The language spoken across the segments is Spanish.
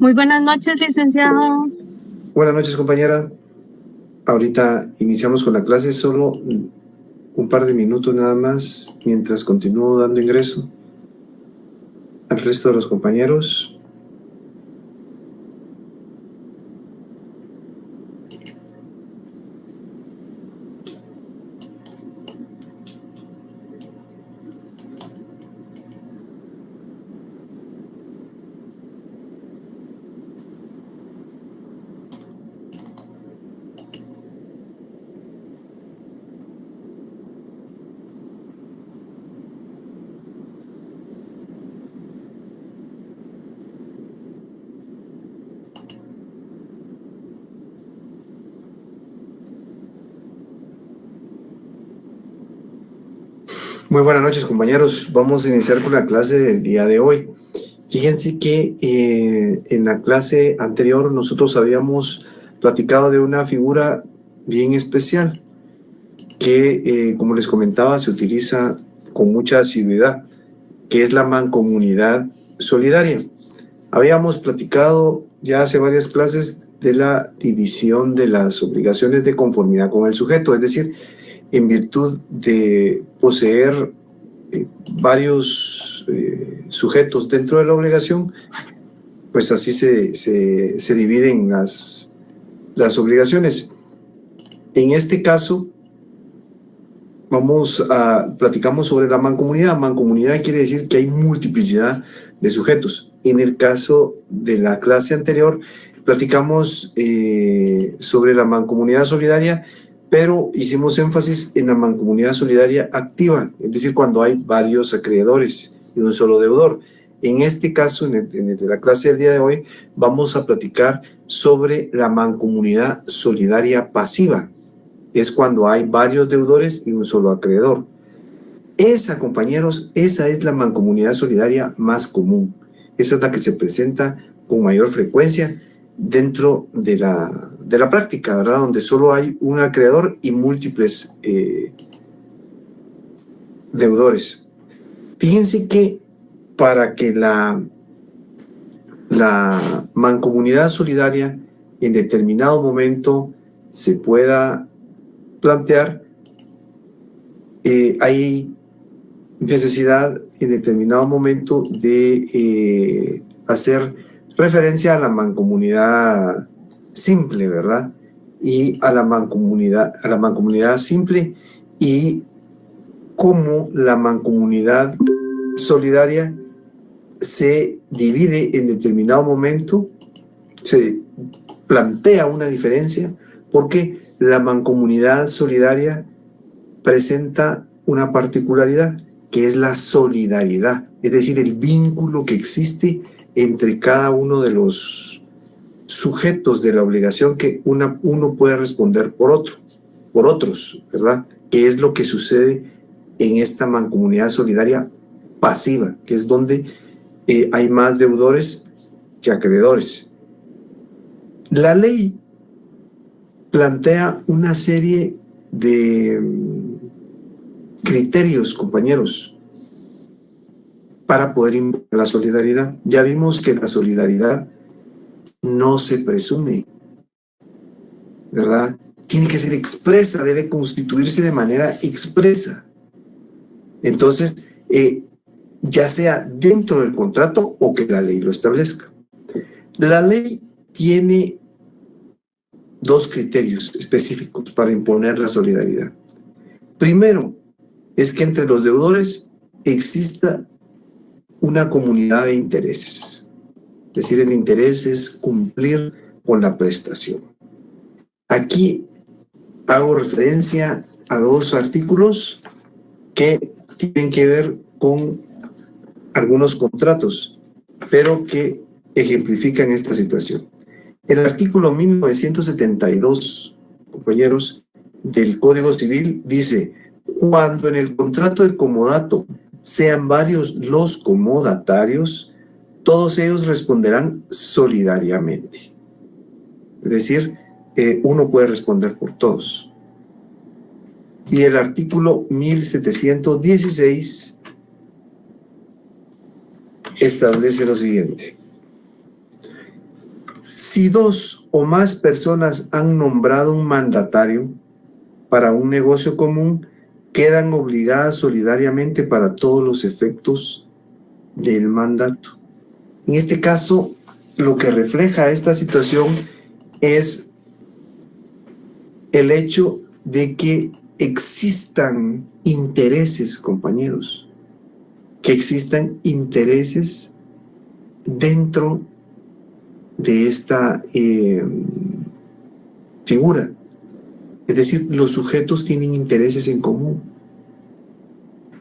Muy buenas noches, licenciado. Buenas noches, compañera. Ahorita iniciamos con la clase, solo un par de minutos nada más, mientras continúo dando ingreso al resto de los compañeros. Muy buenas noches, compañeros. Vamos a iniciar con la clase del día de hoy. Fíjense que en la clase anterior nosotros habíamos platicado de una figura bien especial que, como les comentaba, se utiliza con mucha asiduidad, que es la mancomunidad solidaria. Habíamos platicado ya hace varias clases de la división de las obligaciones de conformidad con el sujeto, es decir, en virtud de poseer varios sujetos dentro de la obligación, pues así se dividen las obligaciones. En este caso, platicamos sobre la mancomunidad. Mancomunidad quiere decir que hay multiplicidad de sujetos. En el caso de la clase anterior, platicamos sobre la mancomunidad solidaria, pero hicimos énfasis en la mancomunidad solidaria activa, es decir, cuando hay varios acreedores y un solo deudor. En este caso, en el de la clase del día de hoy, vamos a platicar sobre la mancomunidad solidaria pasiva. Es cuando hay varios deudores y un solo acreedor. Esa, compañeros, esa es la mancomunidad solidaria más común. Esa es la que se presenta con mayor frecuencia dentro de la práctica, ¿verdad? Donde solo hay un acreedor y múltiples deudores. Fíjense que para que la mancomunidad solidaria en determinado momento se pueda plantear, hay necesidad en determinado momento de hacer referencia a la mancomunidad simple, ¿verdad? Y a la mancomunidad simple, y cómo la mancomunidad solidaria se divide en determinado momento, se plantea una diferencia, porque la mancomunidad solidaria presenta una particularidad, que es la solidaridad, es decir, el vínculo que existe entre cada uno de los sujetos de la obligación, que uno puede responder por otros, ¿verdad? Que es lo que sucede en esta mancomunidad solidaria pasiva, que es donde hay más deudores que acreedores. La ley plantea una serie de criterios, compañeros, para poder imponer la solidaridad. Ya vimos que la solidaridad no se presume, ¿verdad? Tiene que ser expresa, debe constituirse de manera expresa. Entonces, ya sea dentro del contrato o que la ley lo establezca. La ley tiene dos criterios específicos para imponer la solidaridad. Primero, es que entre los deudores exista una comunidad de intereses. Es decir, el interés es cumplir con la prestación. Aquí hago referencia a dos artículos que tienen que ver con algunos contratos, pero que ejemplifican esta situación. El artículo 1972, compañeros, del Código Civil dice: cuando en el contrato de comodato sean varios los comodatarios, todos ellos responderán solidariamente. Es decir, uno puede responder por todos. Y el artículo 1716 establece lo siguiente: Si dos o más personas han nombrado un mandatario para un negocio común, quedan obligadas solidariamente para todos los efectos del mandato. En este caso, lo que refleja esta situación es el hecho de que existan intereses, compañeros, que existan intereses dentro de esta figura. Es decir, los sujetos tienen intereses en común.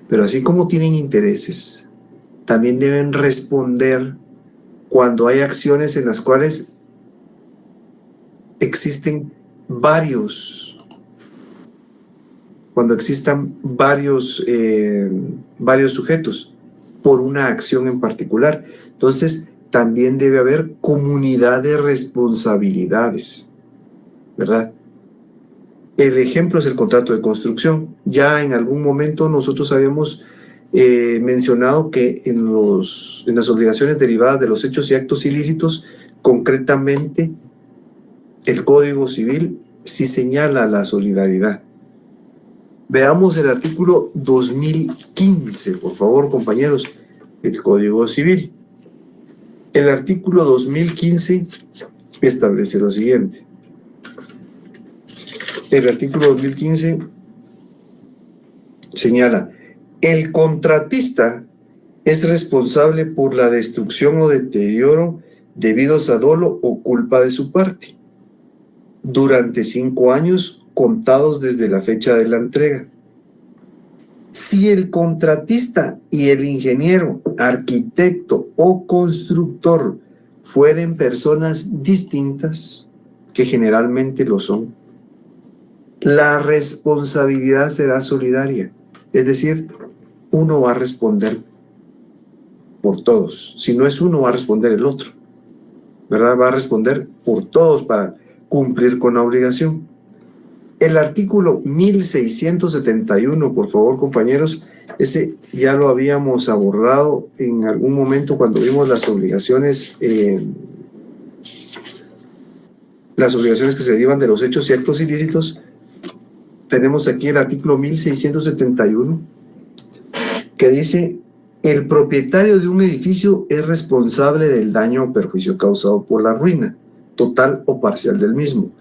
Pero así como tienen intereses, también deben responder cuando hay acciones en las cuales existen cuando existan varios sujetos por una acción en particular. Entonces, también debe haber comunidad de responsabilidades, ¿verdad? El ejemplo es el contrato de construcción. Ya en algún momento nosotros habíamos mencionado que en las obligaciones derivadas de los hechos y actos ilícitos, concretamente el Código Civil sí señala la solidaridad. Veamos el artículo 2015, por favor, compañeros, del Código Civil. El artículo 2015 establece lo siguiente. El artículo 2015 señala: el contratista es responsable por la destrucción o deterioro debidos a dolo o culpa de su parte durante 5 años contados desde la fecha de la entrega. Si el contratista y el ingeniero, arquitecto o constructor fueren personas distintas, que generalmente lo son, la responsabilidad será solidaria. Es decir, uno va a responder por todos. Si no es uno, va a responder el otro, ¿verdad? Va a responder por todos para cumplir con la obligación. El artículo 1671, por favor, compañeros, ese ya lo habíamos abordado en algún momento cuando vimos las obligaciones que se derivan de los hechos y actos ilícitos. Tenemos aquí el artículo 1671 que dice: el propietario de un edificio es responsable del daño o perjuicio causado por la ruina, total o parcial del mismo.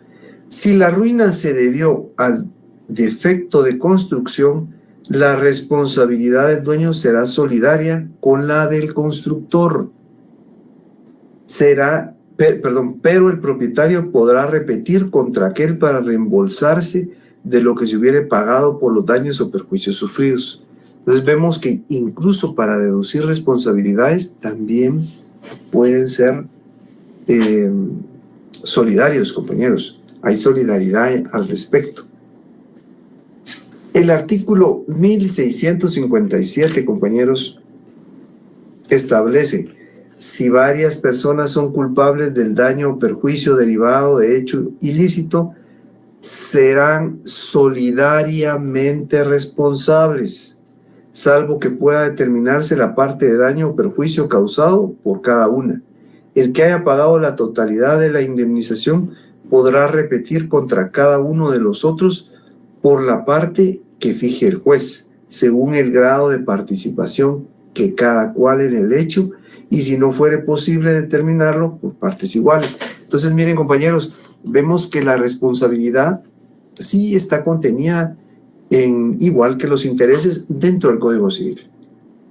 Si la ruina se debió al defecto de construcción, la responsabilidad del dueño será solidaria con la del constructor. Pero el propietario podrá repetir contra aquel para reembolsarse de lo que se hubiere pagado por los daños o perjuicios sufridos. Entonces vemos que incluso para deducir responsabilidades también pueden ser solidarios, compañeros. Hay solidaridad al respecto. El artículo 1657, compañeros, establece: si varias personas son culpables del daño o perjuicio derivado de hecho ilícito, serán solidariamente responsables, salvo que pueda determinarse la parte de daño o perjuicio causado por cada una. El que haya pagado la totalidad de la indemnización podrá repetir contra cada uno de los otros por la parte que fije el juez, según el grado de participación que cada cual en el hecho, y si no fuere posible determinarlo, por partes iguales. Entonces, miren, compañeros, vemos que la responsabilidad sí está contenida igual que los intereses dentro del Código Civil,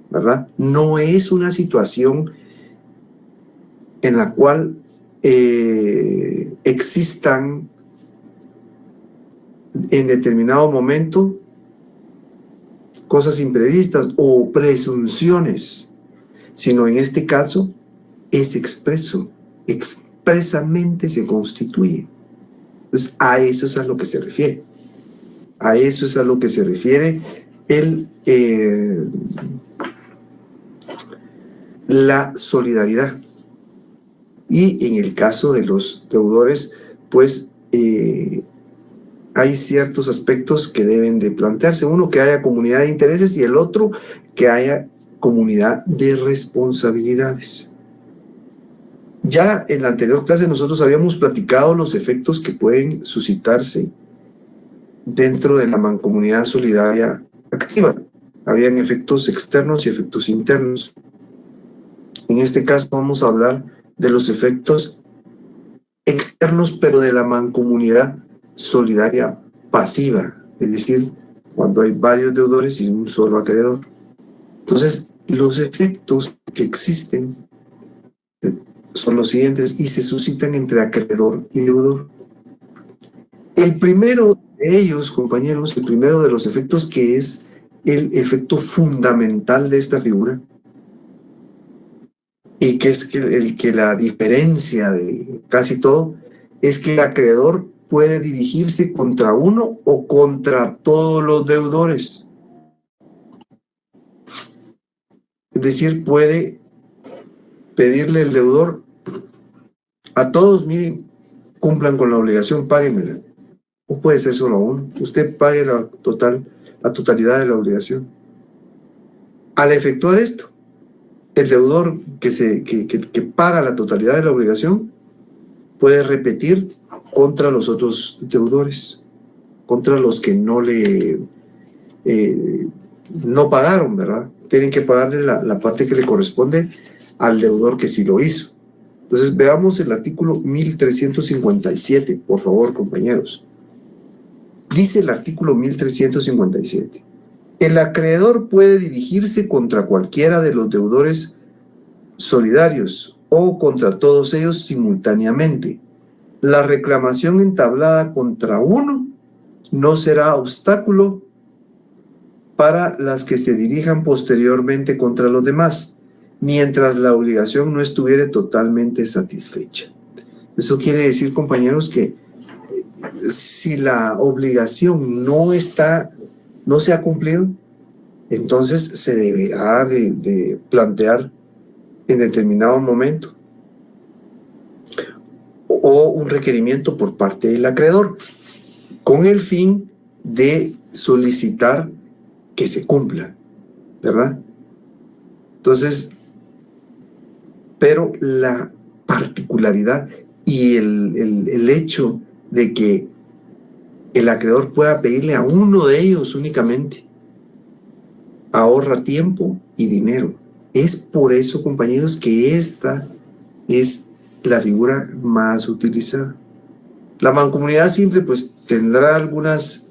¿verdad? No es una situación en la cual existan en determinado momento cosas imprevistas o presunciones, sino en este caso es expresamente se constituye. Entonces, a eso es a lo que se refiere. A eso es a lo que se refiere la solidaridad. Y en el caso de los deudores, pues hay ciertos aspectos que deben de plantearse. Uno, que haya comunidad de intereses, y el otro, que haya comunidad de responsabilidades. Ya en la anterior clase nosotros habíamos platicado los efectos que pueden suscitarse dentro de la mancomunidad solidaria activa. Habían efectos externos y efectos internos. En este caso vamos a hablar de los efectos externos, pero de la mancomunidad solidaria pasiva, es decir, cuando hay varios deudores y un solo acreedor. Entonces, los efectos que existen son los siguientes y se suscitan entre acreedor y deudor. El primero de ellos, compañeros, el primero de los efectos, que es el efecto fundamental de esta figura y que es el que la diferencia de casi todo, es que el acreedor puede dirigirse contra uno o contra todos los deudores. Es decir, puede pedirle el deudor a todos: miren, cumplan con la obligación, páguenmela. O puede ser solo a uno: usted pague la totalidad de la obligación. Al efectuar esto, el deudor que paga la totalidad de la obligación puede repetir contra los otros deudores, contra los que no pagaron, ¿verdad? Tienen que pagarle la parte que le corresponde al deudor que sí lo hizo. Entonces veamos el artículo 1357, por favor, compañeros. Dice el artículo 1357: el acreedor puede dirigirse contra cualquiera de los deudores solidarios o contra todos ellos simultáneamente. La reclamación entablada contra uno no será obstáculo para las que se dirijan posteriormente contra los demás, mientras la obligación no estuviere totalmente satisfecha. Eso quiere decir, compañeros, que si la obligación no se ha cumplido, entonces se deberá de plantear en determinado momento o un requerimiento por parte del acreedor con el fin de solicitar que se cumpla, ¿verdad? Entonces, pero la particularidad y el hecho de que el acreedor pueda pedirle a uno de ellos únicamente ahorra tiempo y dinero. Es por eso, compañeros, que esta es la figura más utilizada. La mancomunidad simple pues tendrá algunos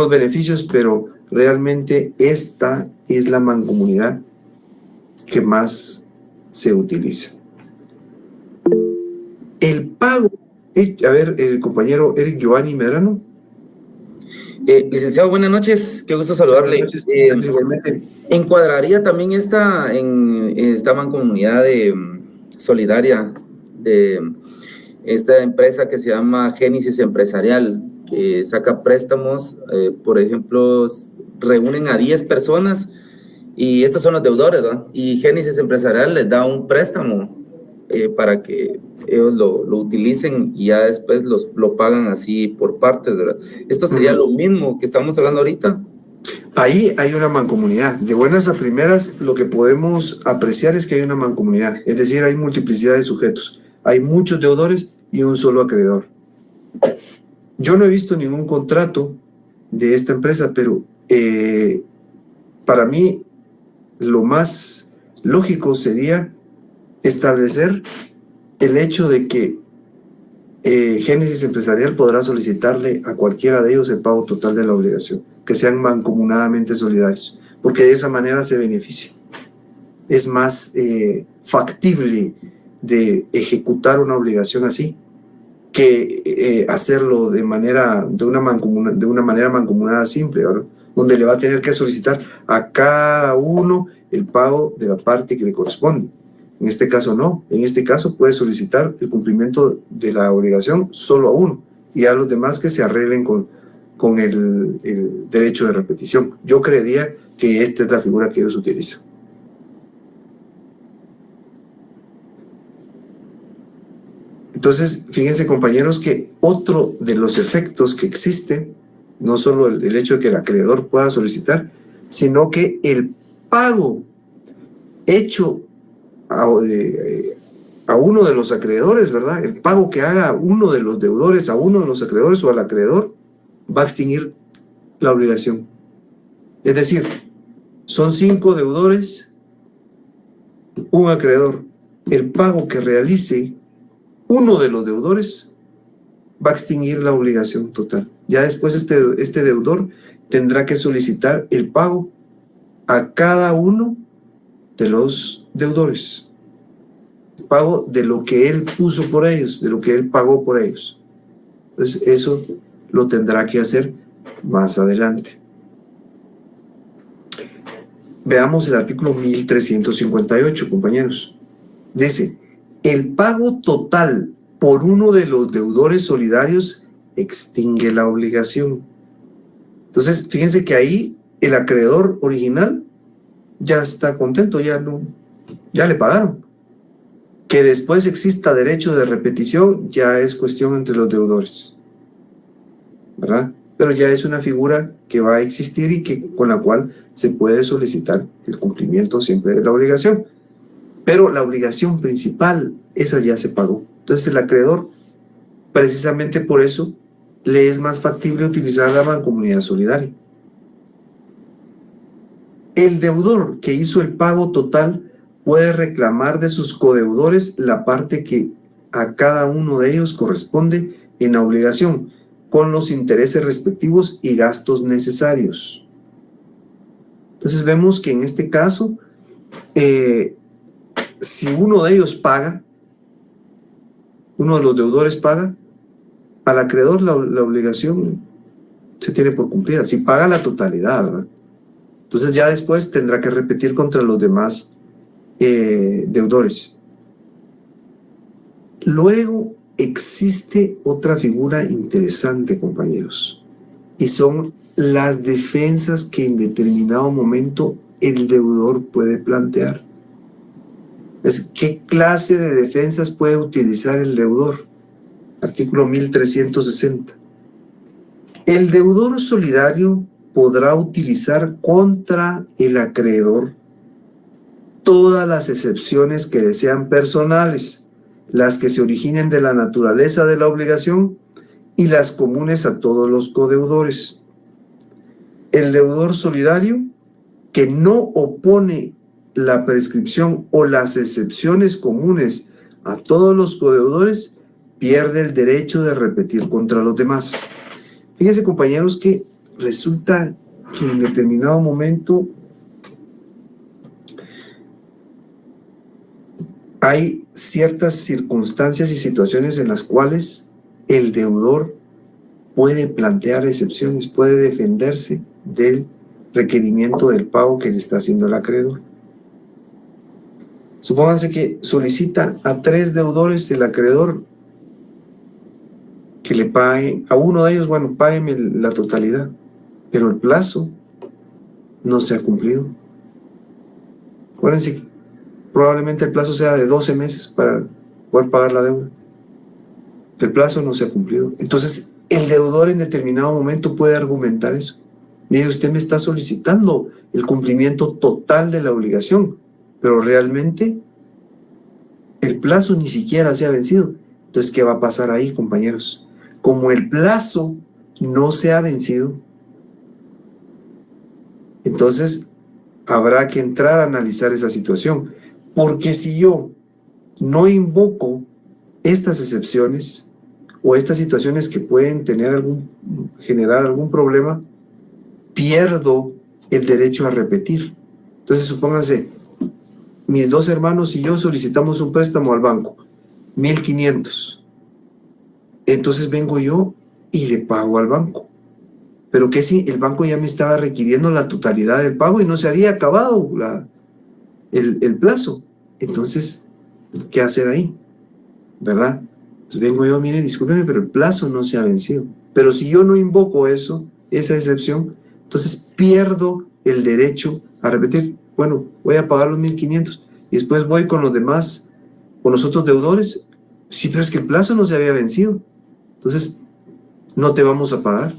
beneficios, pero realmente esta es la mancomunidad que más se utiliza. El pago, a ver, el compañero Eric Giovanni Medrano. Licenciado, buenas noches, qué gusto saludarle. Buenas noches, encuadraría también esta mancomunidad solidaria de esta empresa que se llama Génesis Empresarial, que saca préstamos, por ejemplo, reúnen a 10 personas y estos son los deudores, ¿verdad? Y Génesis Empresarial les da un préstamo para que ellos lo utilicen y ya después lo pagan así por partes, ¿verdad? Esto sería lo mismo que estamos hablando ahorita. Ahí hay una mancomunidad. De buenas a primeras, lo que podemos apreciar es que hay una mancomunidad, es decir, hay multiplicidad de sujetos. Hay muchos deudores y un solo acreedor. Yo no he visto ningún contrato de esta empresa, pero para mí lo más lógico sería establecer el hecho de que Génesis Empresarial podrá solicitarle a cualquiera de ellos el pago total de la obligación, que sean mancomunadamente solidarios, porque de esa manera se beneficia. Es más factible de ejecutar una obligación así que hacerlo de una manera mancomunada simple, ¿verdad? Donde le va a tener que solicitar a cada uno el pago de la parte que le corresponde. En este caso no, en este caso puede solicitar el cumplimiento de la obligación solo a uno y a los demás que se arreglen con el derecho de repetición. Yo creería que esta es la figura que ellos utilizan. Entonces, fíjense, compañeros, que otro de los efectos que existe, no solo el hecho de que el acreedor pueda solicitar, sino que el pago hecho a uno de los acreedores, ¿verdad? El pago que haga uno de los deudores a uno de los acreedores o al acreedor va a extinguir la obligación. Es decir, son 5 deudores, un acreedor. El pago que realice uno de los deudores va a extinguir la obligación total. Ya después este deudor tendrá que solicitar el pago a cada uno de los deudores. El pago de lo que él puso por ellos, de lo que él pagó por ellos. Entonces eso lo tendrá que hacer más adelante. Veamos el artículo 1358, compañeros. Dice, el pago total por uno de los deudores solidarios extingue la obligación. Entonces, fíjense que ahí el acreedor original ya está contento, ya le pagaron. Que después exista derecho de repetición ya es cuestión entre los deudores, ¿verdad? Pero ya es una figura que va a existir y con la cual se puede solicitar el cumplimiento siempre de la obligación. Pero la obligación principal, esa ya se pagó. Entonces el acreedor, precisamente por eso, le es más factible utilizar la mancomunidad solidaria. El deudor que hizo el pago total puede reclamar de sus codeudores la parte que a cada uno de ellos corresponde en la obligación, con los intereses respectivos y gastos necesarios. Entonces vemos que en este caso, si uno de ellos paga, uno de los deudores paga, al acreedor la obligación se tiene por cumplida, si paga la totalidad, ¿verdad? Entonces ya después tendrá que repetir contra los demás deudores. Luego existe otra figura interesante, compañeros, y son las defensas que en determinado momento el deudor puede plantear. ¿Qué clase de defensas puede utilizar el deudor? Artículo 1360. El deudor solidario podrá utilizar contra el acreedor todas las excepciones que le sean personales, las que se originen de la naturaleza de la obligación y las comunes a todos los codeudores. El deudor solidario que no opone la prescripción o las excepciones comunes a todos los codeudores pierde el derecho de repetir contra los demás. Fíjense, compañeros, que resulta que en determinado momento hay ciertas circunstancias y situaciones en las cuales el deudor puede plantear excepciones, puede defenderse del requerimiento del pago que le está haciendo el acreedor. Supónganse que solicita a 3 deudores el acreedor que le pague, a uno de ellos, bueno, págueme la totalidad, pero el plazo no se ha cumplido. Acuérdense, probablemente el plazo sea de 12 meses para poder pagar la deuda. El plazo no se ha cumplido. Entonces, el deudor en determinado momento puede argumentar eso. Mire, usted me está solicitando el cumplimiento total de la obligación, pero realmente el plazo ni siquiera se ha vencido. Entonces, ¿qué va a pasar ahí, compañeros? Como el plazo no se ha vencido, entonces habrá que entrar a analizar esa situación. Porque si yo no invoco estas excepciones o estas situaciones que pueden generar algún problema, pierdo el derecho a repetir. Entonces, supónganse, mis 2 hermanos y yo solicitamos un préstamo al banco, 1,500. Entonces vengo yo y le pago al banco. Pero que si el banco ya me estaba requiriendo la totalidad del pago y no se había acabado el plazo. Entonces, ¿qué hacer ahí? ¿Verdad? Pues vengo yo, mire, discúlpeme, pero el plazo no se ha vencido. Pero si yo no invoco esa excepción, entonces pierdo el derecho a repetir. Bueno, voy a pagar los 1,500 y después voy con los demás, con los otros deudores. Sí, pero es que el plazo no se había vencido. Entonces, no te vamos a pagar.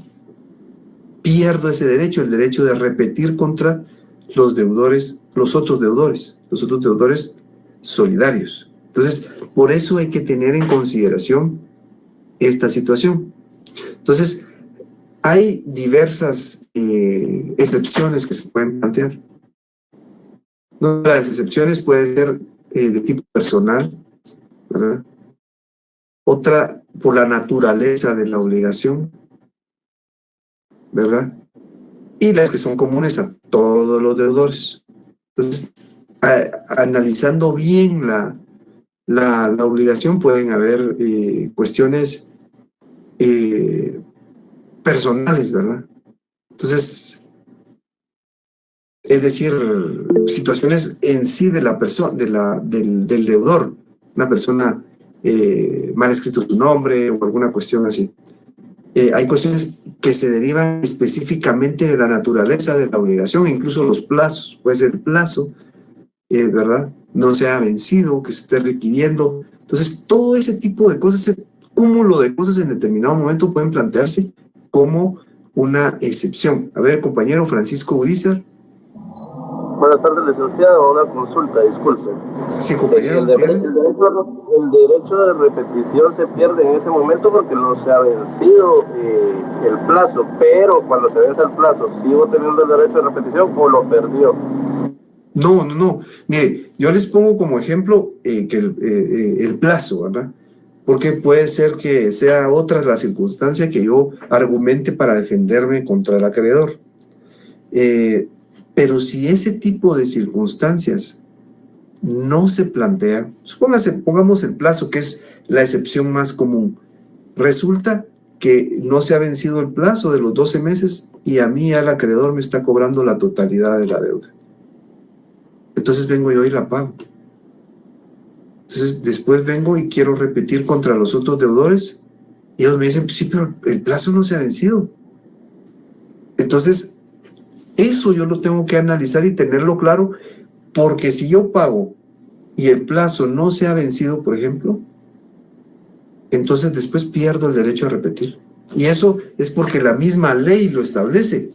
Pierdo ese derecho, el derecho de repetir contra los deudores, los otros deudores solidarios. Entonces, por eso hay que tener en consideración esta situación. Entonces, hay diversas excepciones que se pueden plantear. Una de las excepciones puede ser de tipo personal, ¿verdad? Otra por la naturaleza de la obligación, ¿verdad? Y las que son comunes a todos los deudores. Entonces, analizando bien la obligación, pueden haber cuestiones personales, ¿verdad? Entonces, es decir, situaciones en sí de la persona, del deudor, una persona mal escrito su nombre o alguna cuestión así. Hay cuestiones que se derivan específicamente de la naturaleza de la obligación, incluso los plazos. Puede ser el plazo, ¿verdad? No se ha vencido, que se esté requiriendo. Entonces, todo ese tipo de cosas, ese cúmulo de cosas en determinado momento pueden plantearse como una excepción. A ver, compañero Francisco Urizar. Buenas tardes, licenciado. Una consulta, disculpe. Sí, compañero. El derecho de repetición se pierde en ese momento porque no se ha vencido el plazo, pero cuando se vence el plazo, ¿sigo teniendo el derecho de repetición o lo perdió? No. Mire, yo les pongo como ejemplo que el plazo, ¿verdad? Porque puede ser que sea otra la circunstancia que yo argumente para defenderme contra el acreedor. Pero si ese tipo de circunstancias no se plantea, pongamos el plazo, que es la excepción más común. Resulta que no se ha vencido el plazo de los 12 meses y a mí, al acreedor, me está cobrando la totalidad de la deuda. Entonces vengo yo y la pago. Entonces después vengo y quiero repetir contra los otros deudores y ellos me dicen, sí, pero el plazo no se ha vencido. Entonces, eso yo lo tengo que analizar y tenerlo claro, porque si yo pago y el plazo no se ha vencido, por ejemplo, entonces después pierdo el derecho a repetir. Y eso es porque la misma ley lo establece.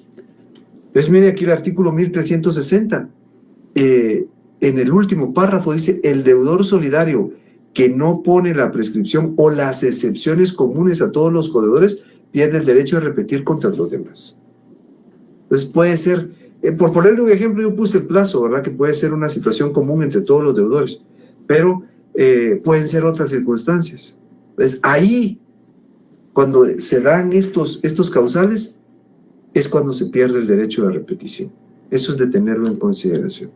Entonces, mire aquí el artículo 1360. En el último párrafo dice, el deudor solidario que no pone la prescripción o las excepciones comunes a todos los deudores pierde el derecho de repetir contra los demás. Entonces puede ser, por ponerle un ejemplo, yo puse el plazo, ¿verdad? Que puede ser una situación común entre todos los deudores, pero pueden ser otras circunstancias. Entonces ahí, cuando se dan estos causales, es cuando se pierde el derecho de repetición. Eso es de tenerlo en consideración.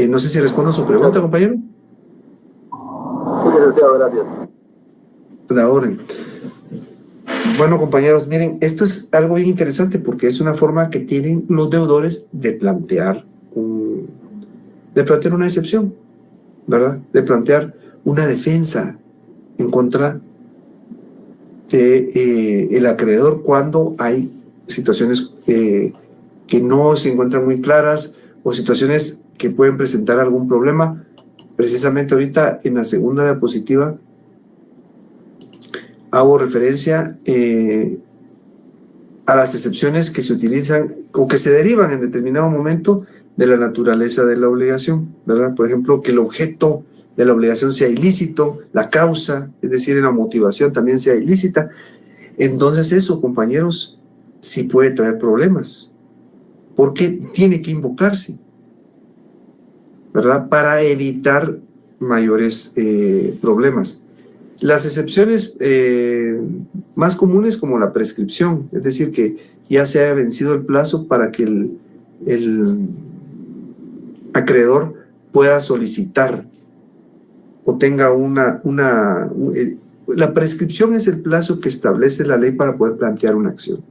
No sé si respondo a su pregunta, compañero. Sí, licenciado, gracias. La orden. Bueno, compañeros, miren, esto es algo bien interesante porque es una forma que tienen los deudores de plantear una excepción, ¿verdad? De plantear una defensa en contra de el acreedor cuando hay situaciones que no se encuentran muy claras o situaciones que pueden presentar algún problema. Precisamente ahorita en la segunda diapositiva hago referencia a las excepciones que se utilizan o que se derivan en determinado momento de la naturaleza de la obligación, ¿verdad? Por ejemplo, que el objeto de la obligación sea ilícito, la causa, es decir, en la motivación también sea ilícita. Entonces eso, compañeros, sí puede traer problemas, porque tiene que invocarse, ¿verdad? Para evitar mayores problemas. Las excepciones más comunes, como la prescripción, es decir, que ya se haya vencido el plazo para que el acreedor pueda solicitar o tenga la prescripción es el plazo que establece la ley para poder plantear una acción.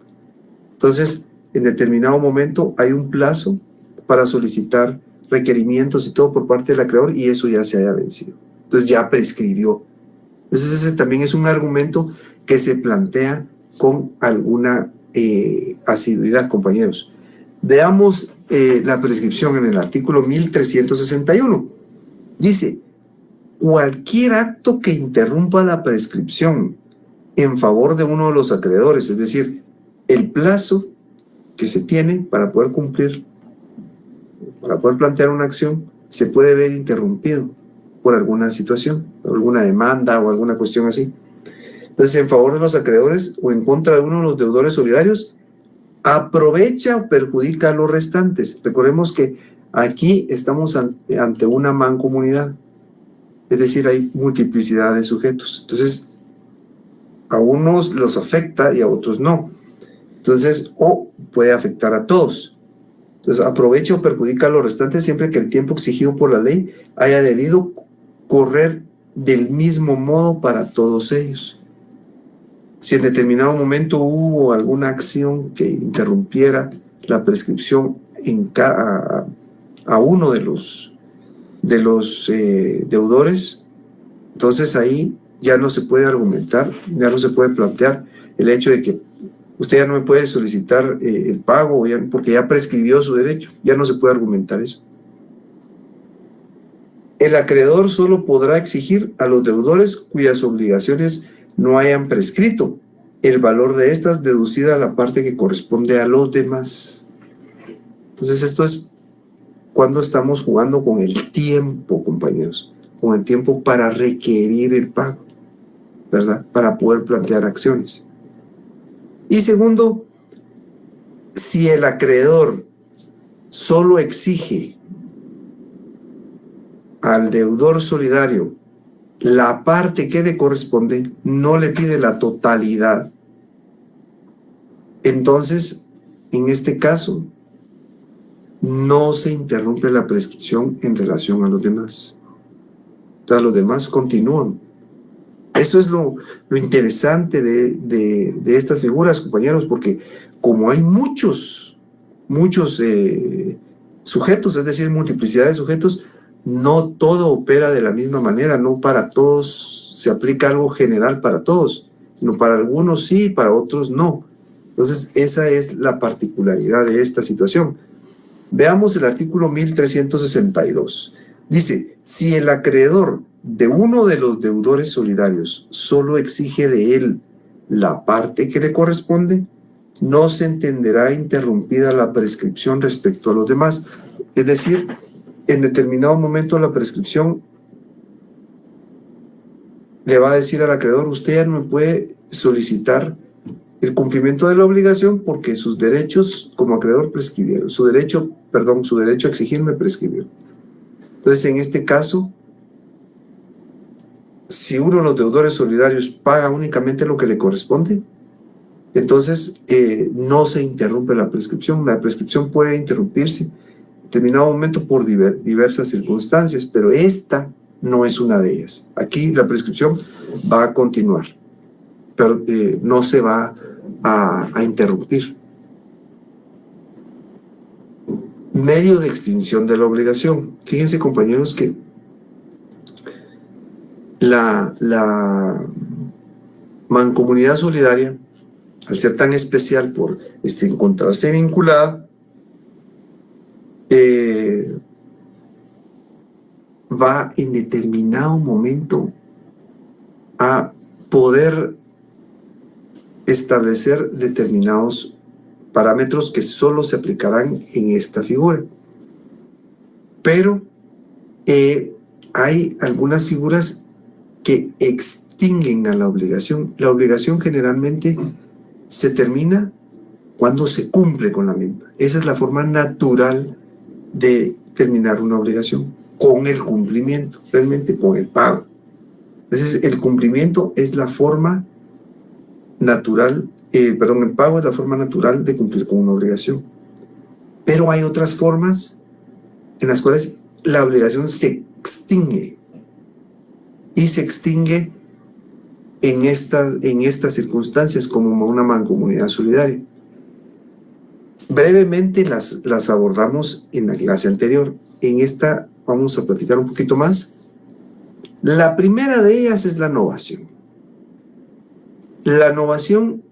Entonces, en determinado momento hay un plazo para solicitar requerimientos y todo por parte del acreedor y eso ya se haya vencido. Entonces ya prescribió. Entonces ese también es un argumento que se plantea con alguna asiduidad, compañeros. Veamos la prescripción en el artículo 1361. Dice, cualquier acto que interrumpa la prescripción en favor de uno de los acreedores, es decir, el plazo que se tiene para poder cumplir, para poder plantear una acción, se puede ver interrumpido por alguna situación, alguna demanda o alguna cuestión así. Entonces, en favor de los acreedores o en contra de uno de los deudores solidarios, aprovecha o perjudica a los restantes. Recordemos que aquí estamos ante una mancomunidad, es decir, hay multiplicidad de sujetos. Entonces, a unos los afecta y a otros no. Entonces, o puede afectar a todos. Entonces, aprovecha o perjudica a los restantes siempre que el tiempo exigido por la ley haya debido correr del mismo modo para todos ellos. Si en determinado momento hubo alguna acción que interrumpiera la prescripción a uno de los deudores, entonces ahí ya no se puede argumentar, ya no se puede plantear el hecho de que usted ya no me puede solicitar el pago porque ya prescribió su derecho, ya no se puede argumentar eso. El acreedor solo podrá exigir a los deudores cuyas obligaciones no hayan prescrito el valor de estas deducida a la parte que corresponde a los demás. Entonces esto es cuando estamos jugando con el tiempo, compañeros, con el tiempo para requerir el pago, ¿verdad? Para poder plantear acciones. Y segundo, si el acreedor solo exige al deudor solidario la parte que le corresponde, no le pide la totalidad, entonces, en este caso, no se interrumpe la prescripción en relación a los demás. O sea, los demás continúan. Eso es lo interesante de estas figuras, compañeros, porque como hay muchos sujetos, es decir, multiplicidad de sujetos, no todo opera de la misma manera, no para todos se aplica algo general para todos, sino para algunos sí, para otros no. Entonces, esa es la particularidad de esta situación. Veamos el artículo 1362. Dice, si el acreedor de uno de los deudores solidarios solo exige de él la parte que le corresponde, no se entenderá interrumpida la prescripción respecto a los demás. Es decir, en determinado momento la prescripción le va a decir al acreedor, usted ya no me puede solicitar el cumplimiento de la obligación porque sus derechos como acreedor prescribieron, su derecho a exigirme prescribió. Entonces, en este caso, si uno de los deudores solidarios paga únicamente lo que le corresponde, entonces no se interrumpe la prescripción. La prescripción puede interrumpirse en determinado momento por diversas circunstancias, pero esta no es una de ellas. Aquí la prescripción va a continuar, pero no se va a interrumpir. Medio de extinción de la obligación. Fíjense, compañeros, que la mancomunidad solidaria, al ser tan especial por encontrarse vinculada, va en determinado momento a poder establecer determinados parámetros que solo se aplicarán en esta figura. Pero hay algunas figuras que extinguen a la obligación. La obligación generalmente se termina cuando se cumple con la misma. Esa es la forma natural de terminar una obligación, con el cumplimiento, realmente con el pago. Entonces, el cumplimiento es la forma natural, el pago es la forma natural de cumplir con una obligación. Pero hay otras formas en las cuales la obligación se extingue. Y se extingue en estas circunstancias como una mancomunidad solidaria. Brevemente las abordamos en la clase anterior. En esta vamos a platicar un poquito más. La primera de ellas es la novación. La novación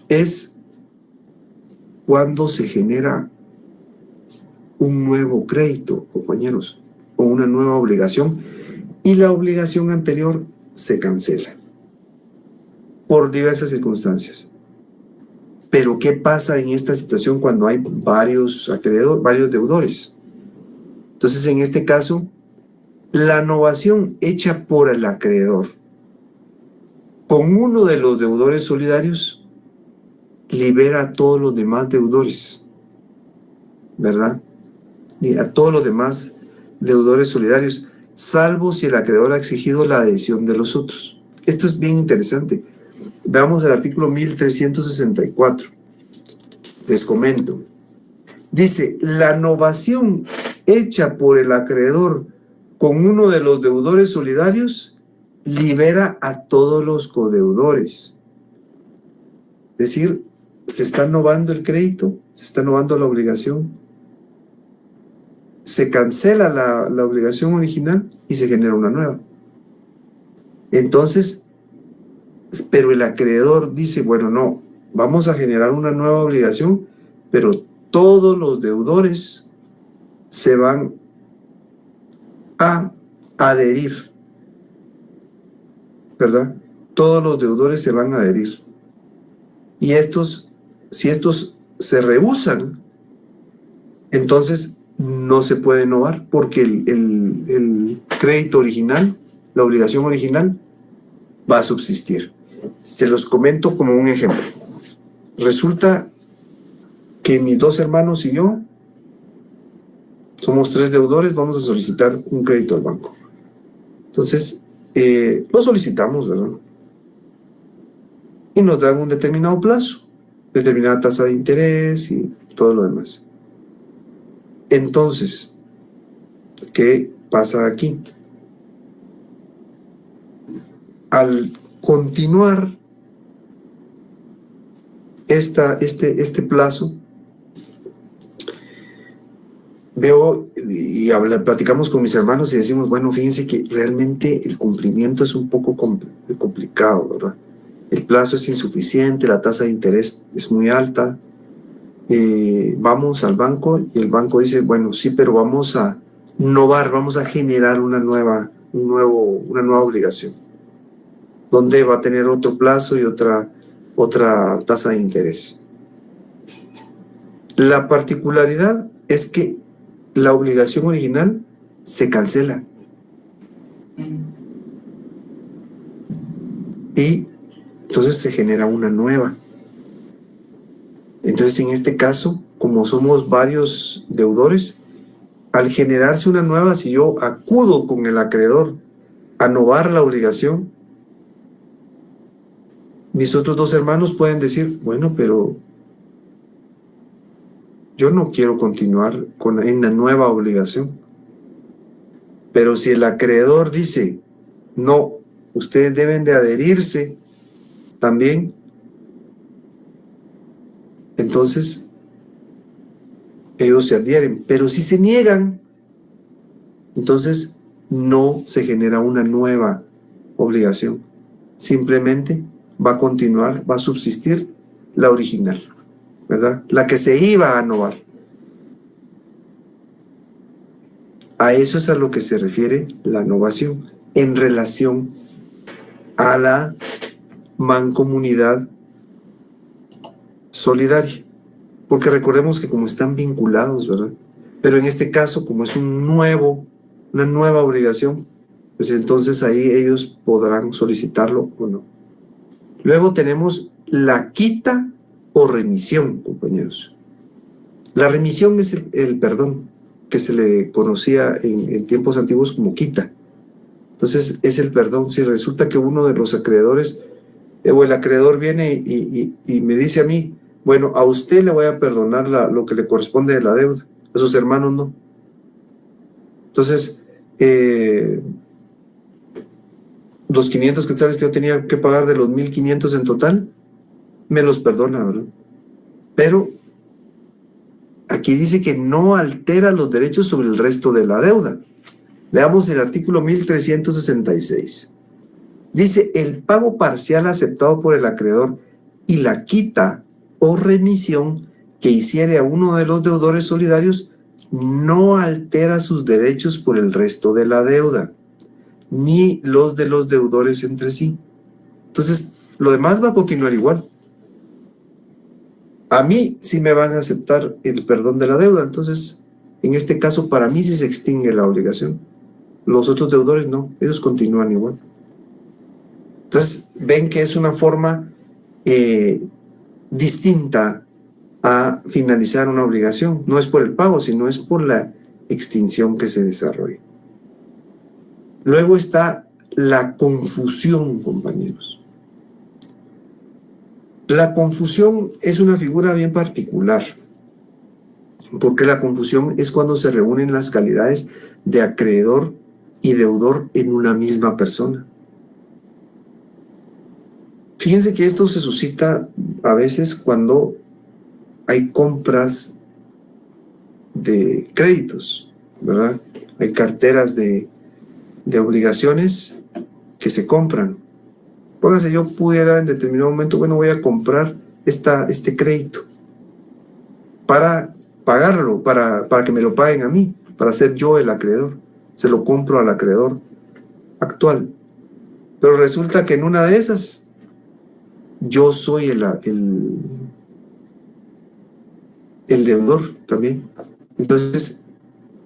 es cuando se genera un nuevo crédito, compañeros, o una nueva obligación, y la obligación anterior se cancela por diversas circunstancias. Pero ¿qué pasa en esta situación cuando hay varios deudores? Entonces, en este caso, la novación hecha por el acreedor con uno de los deudores solidarios libera a todos los demás deudores, ¿verdad? Y a todos los demás deudores solidarios, salvo si el acreedor ha exigido la adhesión de los otros. Esto es bien interesante. Veamos el artículo 1364. Les comento. Dice, la novación hecha por el acreedor con uno de los deudores solidarios libera a todos los codeudores. Es decir, se está novando el crédito, se está novando la obligación, se cancela la obligación original y se genera una nueva. Entonces, pero el acreedor dice, bueno, no, vamos a generar una nueva obligación, pero todos los deudores se van a adherir, ¿verdad? Todos los deudores se van a adherir. Y si estos se rehúsan, entonces no se puede novar porque el crédito original, la obligación original, va a subsistir. Se los comento como un ejemplo. Resulta que mis dos hermanos y yo somos 3 deudores, vamos a solicitar un crédito al banco. Entonces, lo solicitamos, ¿verdad? Y nos dan un determinado plazo, determinada tasa de interés y todo lo demás. Entonces, ¿qué pasa aquí? Al continuar este plazo, veo y platicamos con mis hermanos y decimos, bueno, fíjense que realmente el cumplimiento es un poco complicado, ¿verdad? El plazo es insuficiente, la tasa de interés es muy alta. Vamos al banco y el banco dice, bueno, sí, pero vamos a novar, vamos a generar una nueva obligación, donde va a tener otro plazo y otra tasa de interés. La particularidad es que la obligación original se cancela. Y entonces se genera una nueva. Entonces, en este caso, como somos varios deudores, al generarse una nueva, si yo acudo con el acreedor a novar la obligación, mis otros 2 hermanos pueden decir, bueno, pero yo no quiero continuar en la nueva obligación. Pero si el acreedor dice, no, ustedes deben de adherirse también, entonces ellos se adhieren. Pero si se niegan, entonces no se genera una nueva obligación. Simplemente va a continuar, va a subsistir la original, ¿verdad? La que se iba a novar. A eso es a lo que se refiere la novación en relación a la mancomunidad solidaria. Porque recordemos que como están vinculados, ¿verdad? Pero en este caso, como es una nueva obligación, pues entonces ahí ellos podrán solicitarlo o no. Luego tenemos la quita o remisión, compañeros. La remisión es el perdón, que se le conocía en tiempos antiguos como quita. Entonces es el perdón. Si resulta que uno de los acreedores o el acreedor viene y me dice a mí, bueno, a usted le voy a perdonar lo que le corresponde de la deuda, a sus hermanos no. Entonces, los 500 quetzales que yo tenía que pagar de los 1,500 en total, me los perdona, ¿verdad? Pero aquí dice que no altera los derechos sobre el resto de la deuda. Veamos el artículo 1366. Dice, el pago parcial aceptado por el acreedor y la quita o remisión que hiciere a uno de los deudores solidarios no altera sus derechos por el resto de la deuda, ni los de los deudores entre sí. Entonces, lo demás va a continuar igual. A mí sí me van a aceptar el perdón de la deuda, entonces en este caso para mí sí se extingue la obligación. Los otros deudores no, ellos continúan igual. Entonces, ven que es una forma distinta a finalizar una obligación. No es por el pago, sino es por la extinción que se desarrolla. Luego está la confusión, compañeros. La confusión es una figura bien particular, porque la confusión es cuando se reúnen las calidades de acreedor y deudor en una misma persona. Fíjense que esto se suscita a veces cuando hay compras de créditos, ¿verdad? Hay carteras de obligaciones que se compran. Póngase, yo pudiera en determinado momento, bueno, voy a comprar este crédito para pagarlo, para que me lo paguen a mí, para ser yo el acreedor. Se lo compro al acreedor actual. Pero resulta que en una de esas, yo soy el deudor también. Entonces,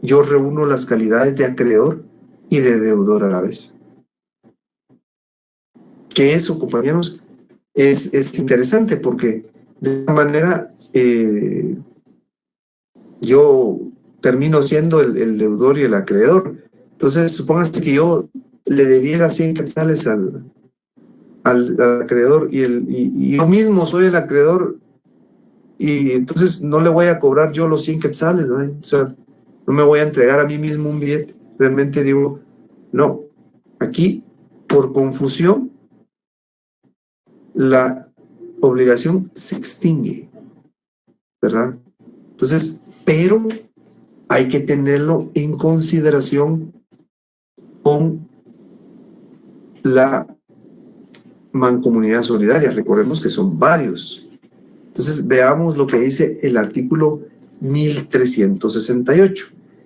yo reúno las calidades de acreedor y de deudor a la vez. Que eso, compañeros, es interesante porque de esta manera yo termino siendo el deudor y el acreedor. Entonces, supóngase que yo le debiera 100 quetzales al acreedor y yo mismo soy el acreedor y entonces no le voy a cobrar yo los 100 quetzales, ¿no? O sea, no me voy a entregar a mí mismo un billete. Realmente digo, no, aquí por confusión la obligación se extingue, ¿verdad? Entonces, pero hay que tenerlo en consideración con la mancomunidad solidaria. Recordemos que son varios. Entonces, veamos lo que dice el artículo 1368.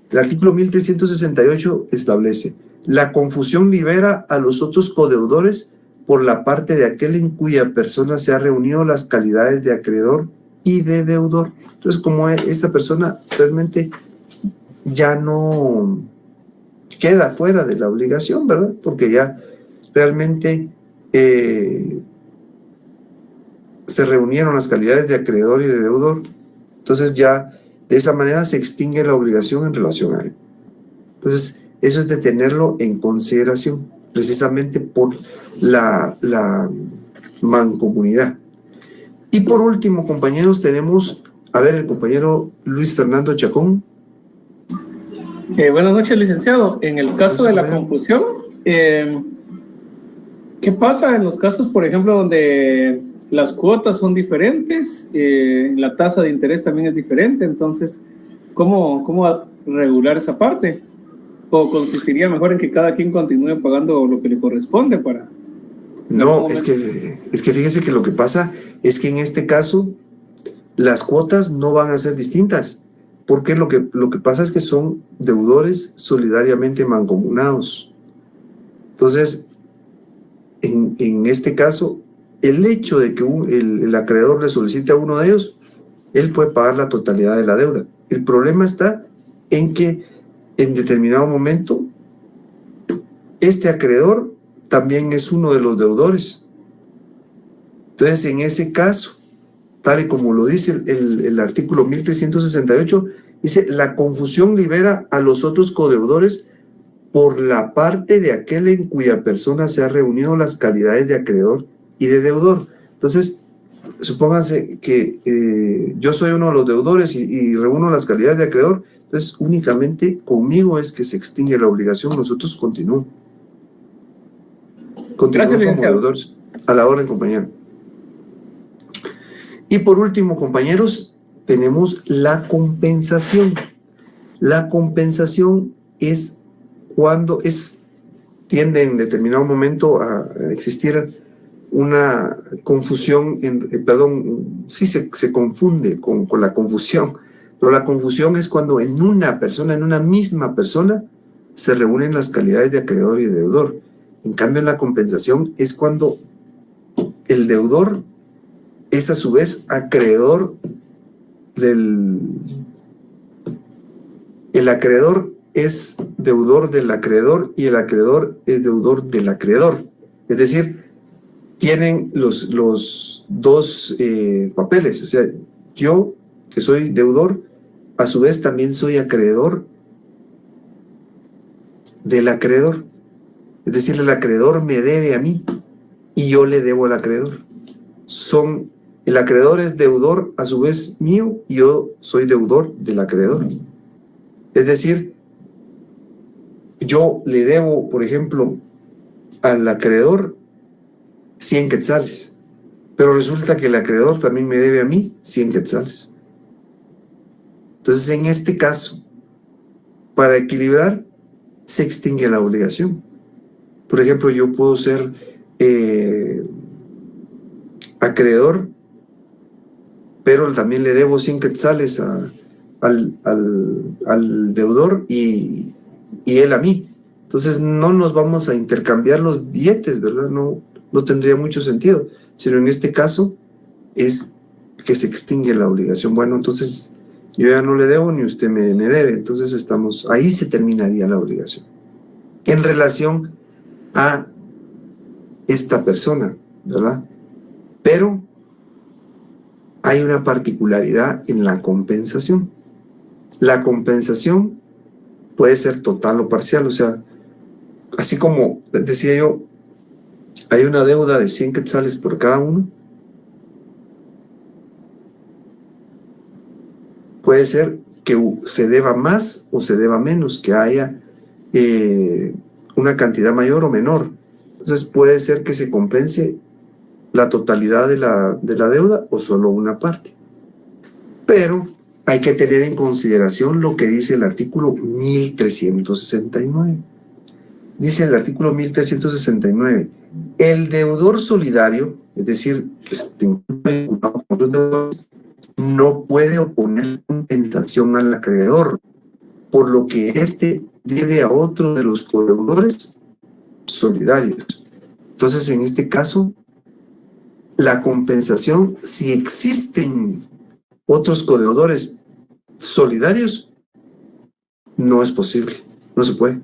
El artículo 1368 establece: la confusión libera a los otros codeudores por la parte de aquel en cuya persona se ha reunido las calidades de acreedor y de deudor. Entonces, como esta persona realmente ya no queda fuera de la obligación, ¿verdad? Porque ya realmente se reunieron las calidades de acreedor y de deudor. Entonces ya de esa manera se extingue la obligación en relación a él. Entonces, eso es de tenerlo en consideración, precisamente por la mancomunidad. Y por último, compañeros, tenemos, a ver, el compañero Luis Fernando Chacón. Buenas noches, licenciado. En el caso de la confusión, ¿qué pasa en los casos, por ejemplo, donde las cuotas son diferentes, la tasa de interés también es diferente? Entonces, ¿cómo regular esa parte? ¿O consistiría mejor en que cada quien continúe pagando lo que le corresponde para...? No, es que fíjese que lo que pasa es que en este caso las cuotas no van a ser distintas, porque lo que pasa es que son deudores solidariamente mancomunados. Entonces, en este caso, el hecho de que el acreedor le solicite a uno de ellos, él puede pagar la totalidad de la deuda. El problema está en que en determinado momento este acreedor también es uno de los deudores. Entonces, en ese caso, tal y como lo dice el artículo 1368, dice: la confusión libera a los otros codeudores por la parte de aquel en cuya persona se han reunido las calidades de acreedor y de deudor. Entonces, supónganse que yo soy uno de los deudores y reúno las calidades de acreedor. Entonces, únicamente conmigo es que se extingue la obligación. Nosotros continúo como deudores. A la orden, compañero. Y por último, compañeros, tenemos la compensación. La compensación es cuando tiende en determinado momento a existir una confusión, se confunde con la confusión, pero la confusión es cuando en una misma persona, se reúnen las calidades de acreedor y de deudor. En cambio, en la compensación es cuando el deudor es a su vez acreedor El acreedor es deudor del acreedor y el acreedor es deudor del acreedor. Es decir, tienen los dos papeles. O sea, yo, que soy deudor, a su vez también soy acreedor del acreedor. Es decir, el acreedor me debe a mí y yo le debo al acreedor. El acreedor es deudor a su vez mío y yo soy deudor del acreedor. Es decir, yo le debo, por ejemplo, al acreedor 100 quetzales, pero resulta que el acreedor también me debe a mí 100 quetzales. Entonces, en este caso, para equilibrar, se extingue la obligación. Por ejemplo, yo puedo ser acreedor, pero también le debo 100 quetzales al deudor y él a mí. Entonces no nos vamos a intercambiar los billetes, ¿verdad? No tendría mucho sentido, sino en este caso es que se extingue la obligación. Bueno, entonces yo ya no le debo ni usted me debe, entonces ahí se terminaría la obligación en relación a esta persona, ¿verdad? Pero hay una particularidad en la compensación. La compensación puede ser total o parcial, o sea, así como les decía yo, hay una deuda de 100 quetzales por cada uno, puede ser que se deba más o se deba menos, que haya una cantidad mayor o menor. Entonces puede ser que se compense la totalidad de la deuda o solo una parte. Pero hay que tener en consideración lo que dice el artículo 1369. Dice el artículo 1369, el deudor solidario, es decir, que esté vinculado con los deudores, no puede oponer compensación al acreedor, por lo que éste debe a otro de los codeudores solidarios. Entonces, en este caso, la compensación, si existen otros codeudores solidarios, no es posible, no se puede.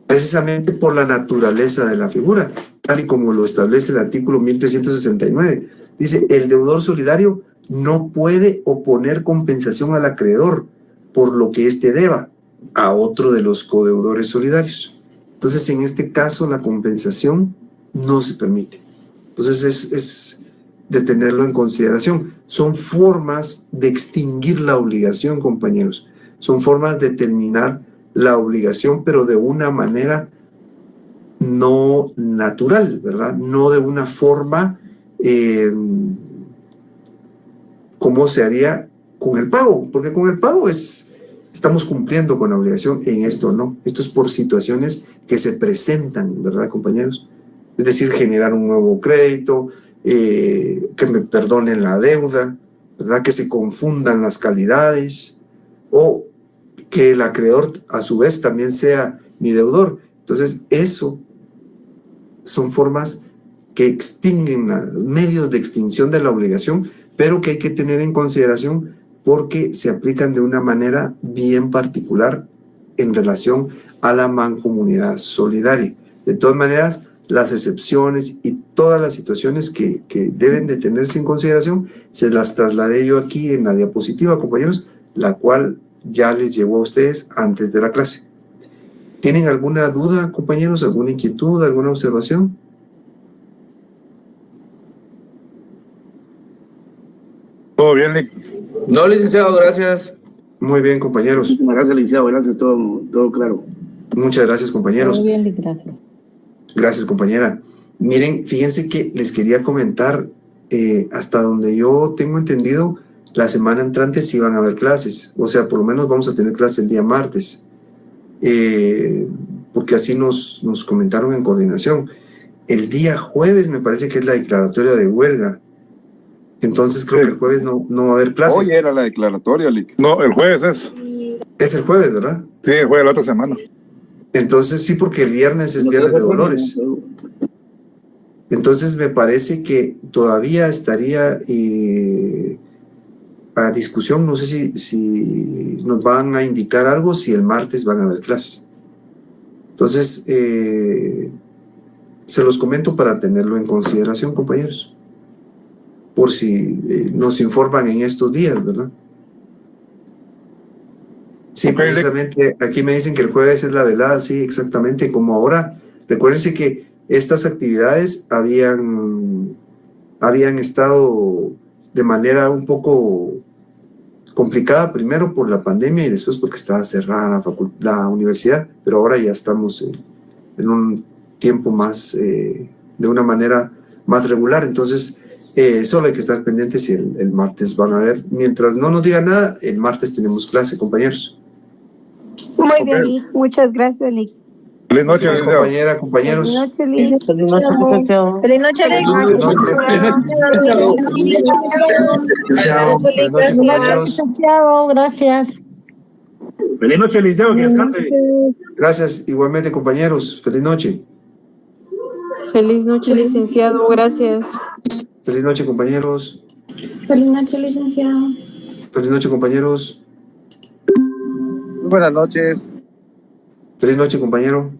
Precisamente por la naturaleza de la figura, tal y como lo establece el artículo 1369. Dice, el deudor solidario no puede oponer compensación al acreedor por lo que éste deba a otro de los codeudores solidarios. Entonces, en este caso, la compensación no se permite. Entonces, es de tenerlo en consideración. Son formas de extinguir la obligación, compañeros. Son formas de terminar la obligación, pero de una manera no natural, ¿verdad? No de una forma como se haría con el pago, porque con el pago estamos cumpliendo con la obligación, en esto no. Esto es por situaciones que se presentan, ¿verdad, compañeros? Es decir, generar un nuevo crédito, que me perdonen la deuda, ¿verdad? Que se confundan las calidades, o que el acreedor a su vez también sea mi deudor. Entonces, eso son formas que extinguen, medios de extinción de la obligación, pero que hay que tener en consideración porque se aplican de una manera bien particular en relación a la mancomunidad solidaria. De todas maneras, las excepciones y todas las situaciones que deben de tenerse en consideración, se las trasladé yo aquí en la diapositiva, compañeros, la cual ya les llegó a ustedes antes de la clase. ¿Tienen alguna duda, compañeros? ¿Alguna inquietud? ¿Alguna observación? Todo bien, Lic. No, licenciado, gracias. Muy bien, compañeros. Muchísimas gracias, licenciado. Gracias, todo claro. Muchas gracias, compañeros. Muy bien, gracias. Gracias, compañera. Miren, fíjense que les quería comentar, hasta donde yo tengo entendido, la semana entrante sí van a haber clases. O sea, por lo menos vamos a tener clases el día martes. Porque así nos comentaron en coordinación. El día jueves me parece que es la declaratoria de huelga. Entonces creo que el jueves no va a haber clase. Hoy era la declaratoria, Lic. No, el jueves es. Es el jueves, ¿verdad? Sí, el jueves de la otra semana. Entonces sí, porque el viernes es viernes de dolores. Entonces me parece que todavía estaría a discusión, no sé si nos van a indicar algo, si el martes van a haber clases. Entonces, se los comento para tenerlo en consideración, compañeros, por si nos informan en estos días, ¿verdad? Sí, Ok, precisamente aquí me dicen que el jueves es la velada, sí, exactamente, como ahora. Recuérdense que estas actividades habían estado de manera un poco complicada, primero por la pandemia y después porque estaba cerrada la universidad, pero ahora ya estamos en un tiempo más, de una manera más regular. Entonces, solo hay que estar pendientes si el martes van a ver. Mientras no nos digan nada, el martes tenemos clase, compañeros. Muy bien, Liz. Muchas gracias, Liz. Feliz noche, Gracias, licenciado. compañera, compañeros. Feliz noche, Liz. Feliz noche, licenciado. Feliz noche, Liz. Chao. Buenas noches, compañeros. Licenciado, gracias. Feliz noche, licenciado, que descanse. Gracias, igualmente, compañeros. Feliz noche. Feliz noche, licenciado. Gracias. Feliz noche, compañeros. Feliz noche, licenciado. Feliz noche, compañeros. Buenas noches. Feliz noche, compañero.